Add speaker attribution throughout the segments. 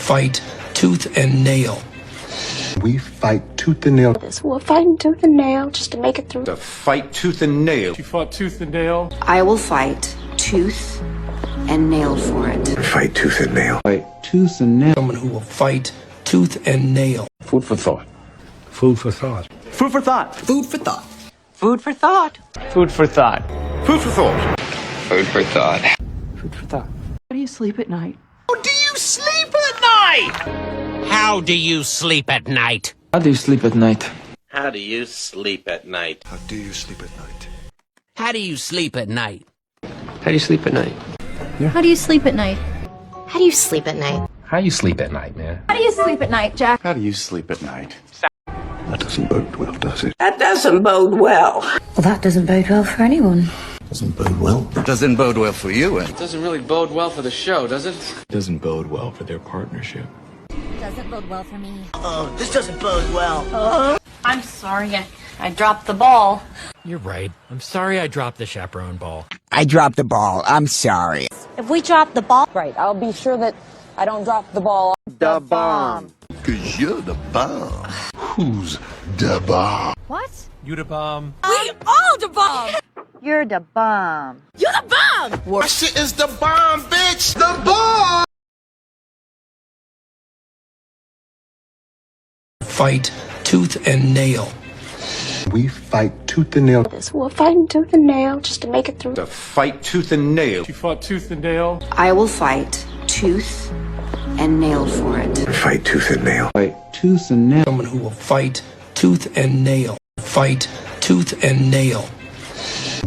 Speaker 1: fight tooth and nail.
Speaker 2: We fight tooth and nail.
Speaker 3: We're fighting tooth and nail just to make it through.
Speaker 4: To fight tooth and nail.
Speaker 5: She fought tooth and nail.
Speaker 6: I will fight tooth and nail for it.
Speaker 2: Fight tooth and nail.
Speaker 7: Fight tooth and nail.
Speaker 1: Someone who will fight tooth and nail.
Speaker 4: Food for thought.
Speaker 7: Food for thought.
Speaker 5: Food for thought.
Speaker 6: Food for thought. Food for thought.
Speaker 5: Food for thought.
Speaker 4: Food for thought.
Speaker 2: Food for thought.
Speaker 5: Food for thought.
Speaker 6: How do you sleep at night?
Speaker 8: How do you sleep at night?
Speaker 9: How do you sleep at night?
Speaker 7: How do you sleep at night?
Speaker 10: How do you sleep at night?
Speaker 2: How do you sleep at night?
Speaker 9: How do you sleep at night?
Speaker 7: How do you sleep at night?
Speaker 3: How do you sleep at night?
Speaker 6: How do you sleep at night?
Speaker 7: How do you sleep at night, man?
Speaker 3: How do you sleep at night, Jack?
Speaker 2: How do you sleep at night? That doesn't bode well, does it?
Speaker 8: That doesn't bode well.
Speaker 3: Well, that doesn't bode well for anyone.
Speaker 2: Doesn't bode well.
Speaker 10: Doesn't bode well for you, and
Speaker 5: Doesn't really bode well for the show, does it?
Speaker 2: Doesn't bode well for their partnership.
Speaker 3: Doesn't bode well for me.
Speaker 8: Oh, this doesn't bode well.
Speaker 3: I'm sorry, I dropped the ball.
Speaker 9: You're right. I'm sorry I dropped the chaperone ball.
Speaker 8: I dropped the ball. I'm sorry.
Speaker 3: If we drop the ball, right, I'll be sure that I don't drop the ball.
Speaker 8: The bomb.
Speaker 2: Cause you're the bomb. Who's the bomb?
Speaker 3: What?
Speaker 5: You the bomb.
Speaker 3: We all the bomb.
Speaker 8: You're the bomb.
Speaker 3: You're the bomb.
Speaker 8: That shit is the bomb, bitch. The bomb.
Speaker 1: Fight tooth and nail.
Speaker 2: We fight tooth and nail.
Speaker 3: We're fighting tooth and nail just to make it through.
Speaker 4: To fight tooth and nail.
Speaker 5: She fought tooth and nail.
Speaker 6: I will fight tooth and nail for it.
Speaker 2: Fight tooth and nail.
Speaker 7: Fight tooth and nail.
Speaker 1: Someone who will fight tooth and nail. Fight tooth and nail.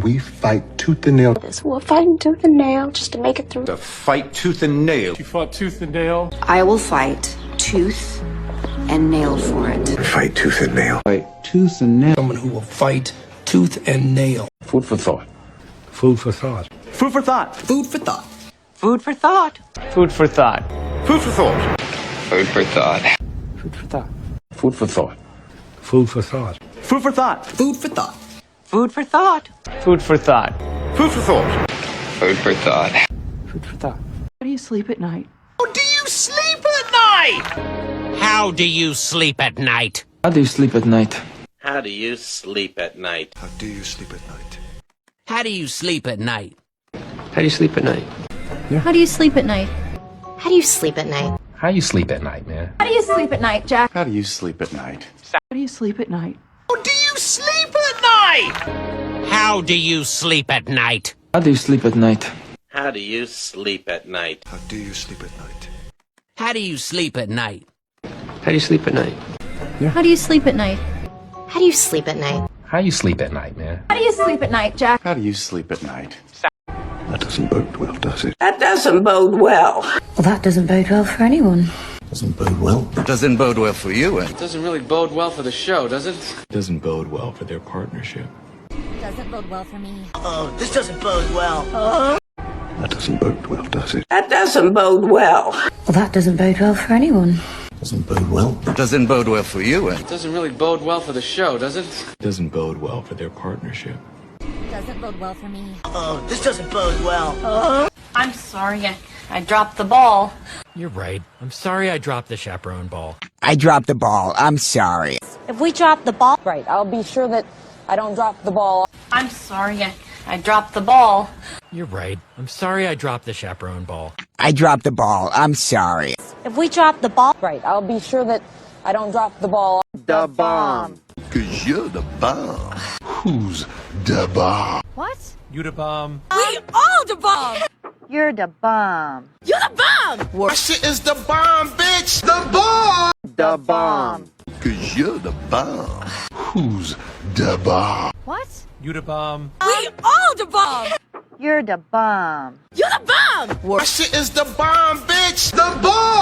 Speaker 2: We fight tooth and nail.
Speaker 3: We're fighting tooth and nail just to make it through.
Speaker 4: To fight tooth and nail.
Speaker 5: She fought tooth and nail.
Speaker 6: I will fight tooth and nail for it.
Speaker 2: Fight tooth and nail.
Speaker 7: Fight tooth and nail.
Speaker 1: Someone who will fight tooth and nail.
Speaker 4: Food for thought.
Speaker 7: Food for thought.
Speaker 5: Food for thought.
Speaker 6: Food for thought. Food for thought.
Speaker 5: Food for thought.
Speaker 4: Food for thought.
Speaker 2: Food for thought.
Speaker 5: Food for thought.
Speaker 4: Food for thought.
Speaker 7: Food for thought.
Speaker 5: Food for thought.
Speaker 6: Food for thought. Food for thought.
Speaker 5: Food for thought.
Speaker 4: Food for thought.
Speaker 2: Food for thought.
Speaker 5: Food for thought.
Speaker 6: How do you sleep at night?
Speaker 8: How do you sleep at night?
Speaker 9: How do you sleep at night?
Speaker 7: How do you sleep at night?
Speaker 10: How do you sleep at night?
Speaker 2: How do you sleep at night?
Speaker 9: How do you sleep at night?
Speaker 7: How do you sleep at night?
Speaker 3: How do you sleep at night?
Speaker 6: How do you sleep at night?
Speaker 7: How do you sleep at night, man?
Speaker 3: How do you sleep at night, Jack?
Speaker 2: How do you sleep at night?
Speaker 6: How do you sleep at night?
Speaker 8: How do you sleep at night?
Speaker 9: How do you sleep at night?
Speaker 7: How do you sleep at night?
Speaker 10: How do you sleep at night?
Speaker 2: How do you sleep at night?
Speaker 9: How do you sleep at night?
Speaker 7: How do you sleep at night?
Speaker 3: How do you sleep at night?
Speaker 6: How do you sleep at night?
Speaker 7: How do you sleep at night, man?
Speaker 3: How do you sleep at night, Jack?
Speaker 2: How do you sleep at night? That doesn't bode well, does it?
Speaker 8: That doesn't bode well.
Speaker 3: Well, that doesn't bode well for anyone.
Speaker 2: Doesn't bode well.
Speaker 10: Doesn't bode well for you, and
Speaker 5: Doesn't really bode well for the show, does it?
Speaker 2: Doesn't bode well for their partnership.
Speaker 3: Doesn't bode well for me.
Speaker 8: Oh, this doesn't bode well.
Speaker 2: That doesn't bode well, does it?
Speaker 8: That doesn't bode well.
Speaker 3: Well, that doesn't bode well for anyone.
Speaker 2: Doesn't bode well.
Speaker 10: doesn't bode well for you, and
Speaker 5: Doesn't really bode well for the show, does it?
Speaker 2: Doesn't bode well for their partnership.
Speaker 3: Doesn't bode well for me.
Speaker 8: Oh, this doesn't bode well.
Speaker 3: I'm sorry, I dropped the ball.
Speaker 9: You're right. I'm sorry I dropped the chaperone ball.
Speaker 8: I dropped the ball. I'm sorry.
Speaker 3: If we drop the ball, right, I'll be sure that I don't drop the ball. I'm sorry, I dropped the ball.
Speaker 9: You're right. I'm sorry I dropped the chaperone ball.
Speaker 8: I dropped the ball. I'm sorry.
Speaker 3: If we drop the ball, right, I'll be sure that I don't drop the ball.
Speaker 8: The bomb.
Speaker 2: Cause you're the bomb. Who's the bomb?
Speaker 3: What?
Speaker 5: You the bomb.
Speaker 3: We all the bomb.
Speaker 8: You're the bomb.
Speaker 3: You're the bomb.
Speaker 8: That shit is the bomb, bitch. The bomb. The bomb.
Speaker 2: Cause you're the bomb. Who's the bomb?
Speaker 3: What?
Speaker 5: You the bomb.
Speaker 3: We all the bomb.
Speaker 8: You're the bomb.
Speaker 3: You're the bomb.
Speaker 8: That shit is the bomb, bitch. The bomb.